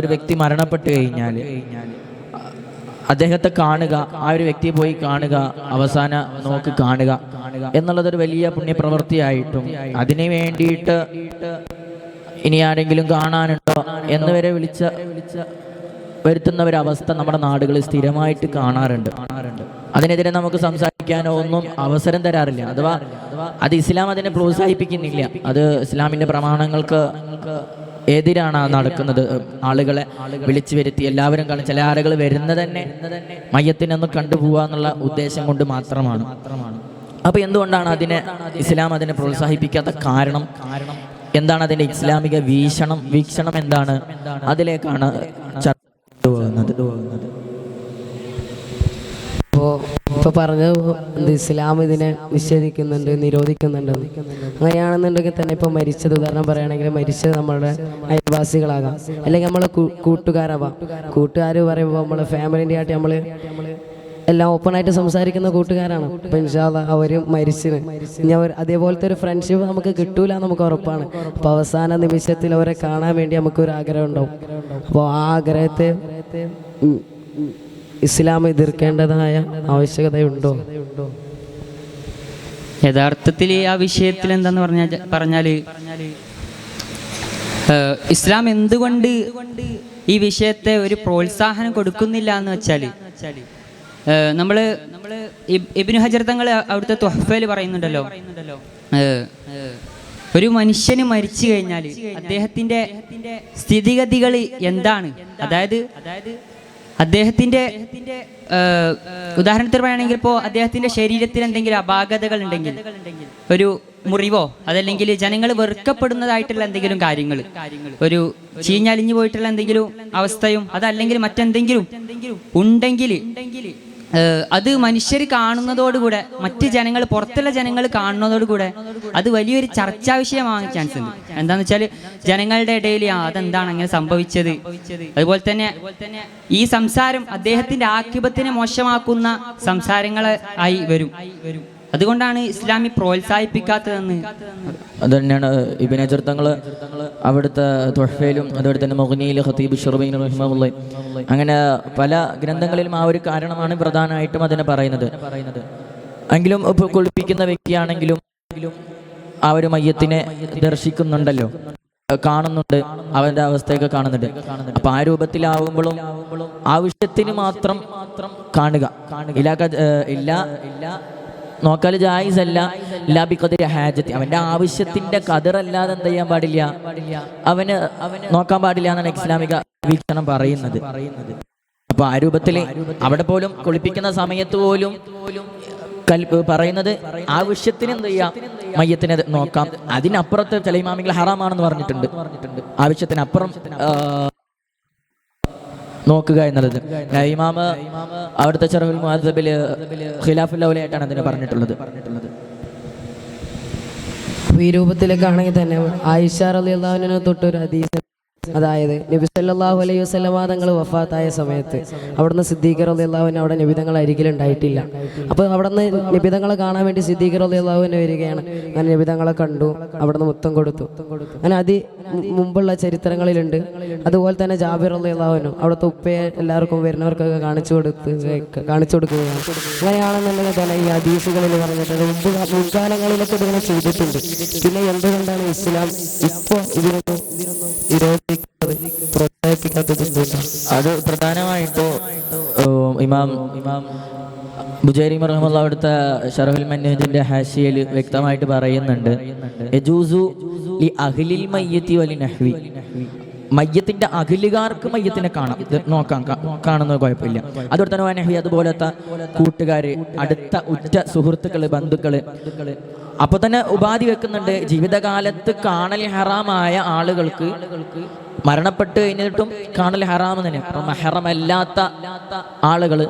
ഒരു വ്യക്തി മരണപ്പെട്ടു കഴിഞ്ഞാൽ അദ്ദേഹത്തെ കാണുക, ആ ഒരു വ്യക്തിയെ പോയി കാണുക, അവസാന നോക്ക് കാണുക എന്നുള്ളതൊരു വലിയ പുണ്യപ്രവൃത്തിയായിട്ടും അതിനു വേണ്ടിയിട്ട് ഇനി ആരെങ്കിലും കാണാനുണ്ടോ എന്ന് വരെ വരുത്തുന്ന ഒരവസ്ഥ നമ്മുടെ നാടുകളിൽ സ്ഥിരമായിട്ട് കാണാറുണ്ട്. അതിനെതിരെ നമുക്ക് സംസാരിക്കാനോ ഒന്നും അവസരം തരാറില്ല. അഥവാ അത് ഇസ്ലാം അതിനെ പ്രോത്സാഹിപ്പിക്കുന്നില്ല. അത് ഇസ്ലാമിൻ്റെ പ്രമാണങ്ങൾക്ക് എതിരാണ് നടക്കുന്നത്. ആളുകളെ വിളിച്ചു വരുത്തി എല്ലാവരും കാണും. ചില ആളുകൾ വരുന്നത് തന്നെ മയ്യത്തിനൊന്ന് കണ്ടുപോവുക എന്നുള്ള ഉദ്ദേശം കൊണ്ട് മാത്രമാണ്. അപ്പോൾ എന്തുകൊണ്ടാണ് ഇസ്ലാം അതിനെ പ്രോത്സാഹിപ്പിക്കാത്ത കാരണം? എന്താണ് അതിൻ്റെ ഇസ്ലാമിക വീക്ഷണം എന്താണ്? അതിലേക്കാണ് ചർച്ച പോകുന്നത്. ഇപ്പോൾ പറഞ്ഞത് ഇസ്ലാം ഇതിനെ നിഷേധിക്കുന്നുണ്ട്, നിരോധിക്കുന്നുണ്ട്. അങ്ങനെയാണെന്നുണ്ടെങ്കിൽ തന്നെ ഇപ്പോൾ മരിച്ചത്, ഉദാഹരണം പറയുകയാണെങ്കിൽ മരിച്ചത് നമ്മളുടെ അയൽവാസികളാകാം, അല്ലെങ്കിൽ നമ്മളെ കൂട്ടുകാരാവാം. കൂട്ടുകാർ പറയുമ്പോൾ നമ്മളെ ഫാമിലിൻ്റെ ആയിട്ട് നമ്മൾ എല്ലാം ഓപ്പണായിട്ട് സംസാരിക്കുന്ന കൂട്ടുകാരാണ്. അപ്പം ഇൻഷാ അല്ലാഹ് അവർ മരിച്ചിന് ഇനി അതേപോലത്തെ ഒരു ഫ്രണ്ട്ഷിപ്പ് നമുക്ക് കിട്ടൂല, നമുക്ക് ഉറപ്പാണ്. അപ്പോൾ അവസാന നിമിഷത്തിൽ അവരെ കാണാൻ വേണ്ടി നമുക്കൊരു ആഗ്രഹം ഉണ്ടാവും. അപ്പോൾ ആ ആഗ്രഹത്തെ ഇസ്ലാം എതിർക്കേണ്ടതായ ആവശ്യകതയുണ്ടോ? യഥാർത്ഥത്തിൽ ആ വിഷയത്തിൽ എന്താന്ന് പറഞ്ഞാൽ ഇസ്ലാം എന്തുകൊണ്ട് ഈ വിഷയത്തെ ഒരു പ്രോത്സാഹനം കൊടുക്കുന്നില്ല എന്ന് വെച്ചാൽ, നമ്മൾ ഇബ്നു ഹജർ തങ്ങൾ അവിടുത്തെ തുഹ്ഫയിൽ പറയുന്നുണ്ടല്ലോ, ഒരു മനുഷ്യന് മരിച്ചു കഴിഞ്ഞാൽ അദ്ദേഹത്തിൻ്റെ സ്ഥിതിഗതികൾ എന്താണ്, അതായത് അദ്ദേഹത്തിൻ്റെ ഉദാഹരണത്തിന് പറയുകയാണെങ്കിൽ ഇപ്പോൾ അദ്ദേഹത്തിൻ്റെ ശരീരത്തിൽ എന്തെങ്കിലും അപാകതകൾ ഉണ്ടെങ്കിൽ, ഒരു മുറിവോ അതല്ലെങ്കിൽ ജനങ്ങൾ വെറുക്കപ്പെടുന്നതായിട്ടുള്ള എന്തെങ്കിലും കാര്യങ്ങൾ, ഒരു ചീഞ്ഞലിഞ്ഞു പോയിട്ടുള്ള എന്തെങ്കിലും അവസ്ഥയും അതല്ലെങ്കിൽ മറ്റെന്തെങ്കിലും ഉണ്ടെങ്കിൽ അത് മനുഷ്യർ കാണുന്നതോടുകൂടെ, മറ്റ് ജനങ്ങൾ, പുറത്തുള്ള ജനങ്ങൾ കാണുന്നതോടുകൂടെ അത് വലിയൊരു ചർച്ചാ വിഷയമാകാൻ ചാൻസ് ഉണ്ട്. എന്താണെന്ന് വെച്ചാൽ ജനങ്ങളുടെ ഇടയിൽ അതെന്താണ് അങ്ങനെ സംഭവിച്ചത്, അതുപോലെ തന്നെ ഈ സംസാരം അദ്ദേഹത്തിന്റെ ആക്കിബത്തിനെ മോശമാക്കുന്ന സംസാരങ്ങൾ ആയി വരും. അതുകൊണ്ടാണ് ഇസ്ലാമി പ്രോത്സാഹിപ്പിക്കാത്തതെന്ന്. അത് തന്നെയാണ് ഇബ്നു ഹജർ തങ്ങൾ അവിടുത്തെ തുഹ്ഫയിലും അതുപോലെ തന്നെ മുഗ്നിയിൽ ഖതീബ് ശുർബൈനി റഹിമഹുല്ലാഹി അങ്ങനെ പല ഗ്രന്ഥങ്ങളിലും ആ ഒരു കാരണമാണ് പ്രധാനമായിട്ടും അതിനെ പറയുന്നത്. എങ്കിലും ഇപ്പോൾ കുളിപ്പിക്കുന്ന വ്യക്തിയാണെങ്കിലും ആ ഒരു മയ്യത്തിനെ ദർശിക്കുന്നുണ്ടല്ലോ, കാണുന്നുണ്ട്, അവന്റെ അവസ്ഥയൊക്കെ കാണുന്നുണ്ട്. അപ്പൊ ആ രൂപത്തിലാവുമ്പോഴും ആവശ്യത്തിന് മാത്രം കാണുക, ഇല്ല നോക്കാൽ ജായിസല്ല, ലാബിഖദരി ഹാജത്തി, അവന്റെ ആവശ്യത്തിന്റെ ഖദറല്ലാതെ എന്ത് ചെയ്യാൻ പാടില്ല, അവന് നോക്കാൻ പാടില്ല എന്നാണ് ഇസ്ലാമിക വീക്ഷണം പറയുന്നത്. അപ്പൊ ആ രൂപത്തില് അവിടെ പോലും കുളിപ്പിക്കുന്ന സമയത്ത് പോലും പറയുന്നത് ആവശ്യത്തിന് എന്ത് ചെയ്യാം, മയ്യത്തിനെ നോക്കാം. അതിനപ്പുറത്ത് ചില ഇമാമികൾ ഹറാമാണെന്ന് പറഞ്ഞിട്ടുണ്ട്. ആവശ്യത്തിനപ്പുറം നോക്കുക എന്നുള്ളത് ഇമാം അവിടുത്തെ ശറഹുൽ മുഹദ്ദബിൽ ഖിലാഫുൽ ഔലിയായിട്ടാണ് അതിനെ പറഞ്ഞിട്ടുള്ളത്. ഈ രൂപത്തിലേക്കാണെങ്കിൽ തന്നെ ആയിഷ റളിയല്ലാഹു അൻഹ തൊട്ടൊരു ഹദീസ്, അതായത് നബി സല്ലല്ലാഹു അലൈഹി വസല്ലമ തങ്ങൾ വഫാത്തായ സമയത്ത് അവിടുന്ന് സിദ്ദീഖ് റളിയല്ലാഹു അൻഹു അവിടെ നബി തങ്ങൾ അരികിലുണ്ടായിട്ടില്ല. അപ്പോൾ അവിടുന്ന് നബി തങ്ങളെ കാണാൻ വേണ്ടി സിദ്ദീഖ് റളിയല്ലാഹു അൻഹു വരികയാണ്. അങ്ങനെ നബി തങ്ങളെ കണ്ടു, അവിടുന്ന് മുത്തം കൊടുത്തു. അങ്ങനെ മുമ്പുള്ള ചരിത്രങ്ങളിലുണ്ട്. അതുപോലെ തന്നെ ജാബിർ റളിയല്ലാഹു അൻഹു അവിടുത്തെ ഉപ്പയെ എല്ലാവർക്കും വരുന്നവർക്കൊക്കെ കാണിച്ചു കൊടുക്കുകയാണ്. അങ്ങനെയാണെന്നുണ്ടെങ്കിൽ തന്നെ ഈ ഹദീസുകളിൽ പറഞ്ഞിട്ടുണ്ട്, മുൻകാലങ്ങളിലൊക്കെ ഇതിനെ ചെയ്തിട്ടുണ്ട്. പിന്നെ എന്തുകൊണ്ടാണ് ഇസ്ലാം ഇപ്പോൾ ഇതിനൊക്കെ പ്രോത്സാഹിപ്പിക്കാത്തത്? അത് പ്രധാനമായിട്ടോ ഇമാം ബുജൈരി റഹിമഹുല്ലാഹ് അവിടുത്തെ ശറഹുൽ മൻഹജിന്റെ ഹാഷിയയിൽ വ്യക്തമായിട്ട് പറയുന്നുണ്ട്, യജൂസു ലി അഹ്ലിൽ മയ്യിത്തി വലി നഹ്വി, മയ്യത്തിന്റെ അഖിലുകാർക്ക് മയ്യത്തിനെ നോക്കാം, കാണുന്നത് കുഴപ്പമില്ല. അതുപോലെ തന്നെ നഹ്വി, അതുപോലത്തെ കൂട്ടുകാര്, അടുത്ത ഉറ്റ സുഹൃത്തുക്കള്, ബന്ധുക്കള്. അപ്പൊ തന്നെ ഉപാധി വെക്കുന്നുണ്ട്, ജീവിതകാലത്ത് കാണൽ ഹറാമായ ആളുകൾക്ക് മരണപ്പെട്ട് കഴിഞ്ഞിട്ടും കാണൽ ഹറാം തന്നെ. മഹറമല്ലാത്ത ആളുകള്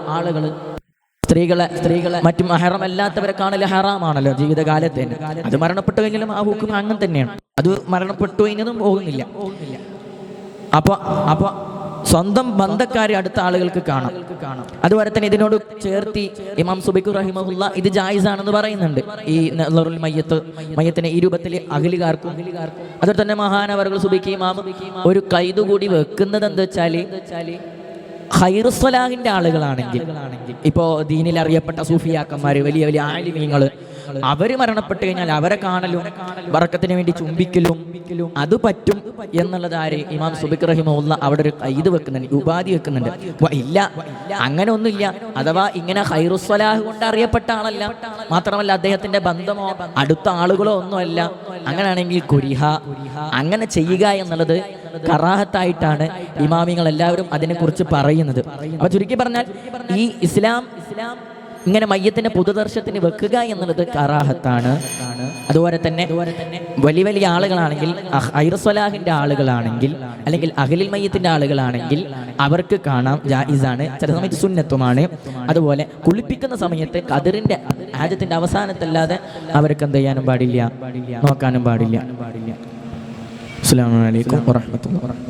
സ്ത്രീകളെ മറ്റും മഹറമല്ലാത്തവരെ കാണൽ ഹറാമാണല്ലോ ജീവിതകാലത്ത് തന്നെ. അത് മരണപ്പെട്ടു കഴിഞ്ഞാലും ആ ഹുക്കും അങ്ങനെ തന്നെയാണ്. അത് മരണപ്പെട്ടു കഴിഞ്ഞതും പോകുന്നില്ല. അപ്പൊ സ്വന്തം ബന്ധക്കാരെ അടുത്ത ആളുകൾക്ക് കാണാം. അതുപോലെ തന്നെ ഇതിനോട് ചേർത്തി ഇമാം സുബൈഖ് റഹിമഹുല്ല ഇത് ജായിസാണെന്ന് പറയുന്നുണ്ട്. ഈ നളറുൽ മയ്യത്തിനെ ഈ രൂപത്തിൽ അഖിലുകാർക്കും അതുപോലെ തന്നെ മഹാനവറുകൾ സുബൈഖ് ഇമാം ഒരു കൈതു കൂടി വെക്കുന്നത് എന്താ വെച്ചാല് ഖൈറുസ്സലാഹിന്റെ ആളുകളാണെങ്കിൽ, ഇപ്പോ ദീനിൽ അറിയപ്പെട്ട സൂഫിയാക്കന്മാര്, വലിയ വലിയ ആലിമീങ്ങള്, അവര് മരണപ്പെട്ട് കഴിഞ്ഞാൽ അവരെ കാണലും ബറക്കത്തിന് വേണ്ടി ചുംബിക്കലും അത് പറ്റും എന്നുള്ളത് ആര് ഇമാം സുബൈഖ് റഹിമഹുല്ല അവിടെ ഒരു ഇത് വെക്കുന്നുണ്ട്, ഉപാധി വെക്കുന്നുണ്ട്. ഇല്ല, അങ്ങനെ ഒന്നുമില്ല. അഥവാ ഇങ്ങനെ ഖൈറുസ്സലാഹ് കൊണ്ട് അറിയപ്പെട്ട ആളല്ല, മാത്രമല്ല അദ്ദേഹത്തിന്റെ ബന്ധമോ അടുത്ത ആളുകളോ ഒന്നുമല്ല. അങ്ങനെയാണെങ്കിൽ കുരിഹ അങ്ങനെ ചെയ്യുക എന്നുള്ളത് കറാഹത്തായിട്ടാണ് ഇമാമിങ്ങൾ എല്ലാവരും അതിനെക്കുറിച്ച് പറയുന്നത്. അപ്പൊ ചുരുക്കി പറഞ്ഞാൽ ഈ ഇസ്ലാം ഇങ്ങനെ മയ്യത്തിന്റെ പൊതുദർശനത്തിന് വെക്കുക എന്നുള്ളത് കറാഹത്താണ്. അതുപോലെ തന്നെ വലിയ വലിയ ആളുകളാണെങ്കിൽ, ഖൈറുസ്സലാഹിന്റെ ആളുകളാണെങ്കിൽ, അല്ലെങ്കിൽ അഹ്ലുൽ മയ്യത്തിന്റെ ആളുകളാണെങ്കിൽ അവർക്ക് കാണാം, ജായിസാണ്, ചില സമയത്ത് സുന്നത്തുമാണ്. അതുപോലെ കുളിപ്പിക്കുന്ന സമയത്ത് ഖദറിന്റെ ഹാജത്തിന്റെ അവസാനത്തല്ലാതെ അവർക്ക് എന്ത് ചെയ്യാനും പാടില്ല, നോക്കാനും പാടില്ല. അസ്സലാമു അലൈക്കും വറഹ്മത്തുള്ളാഹി.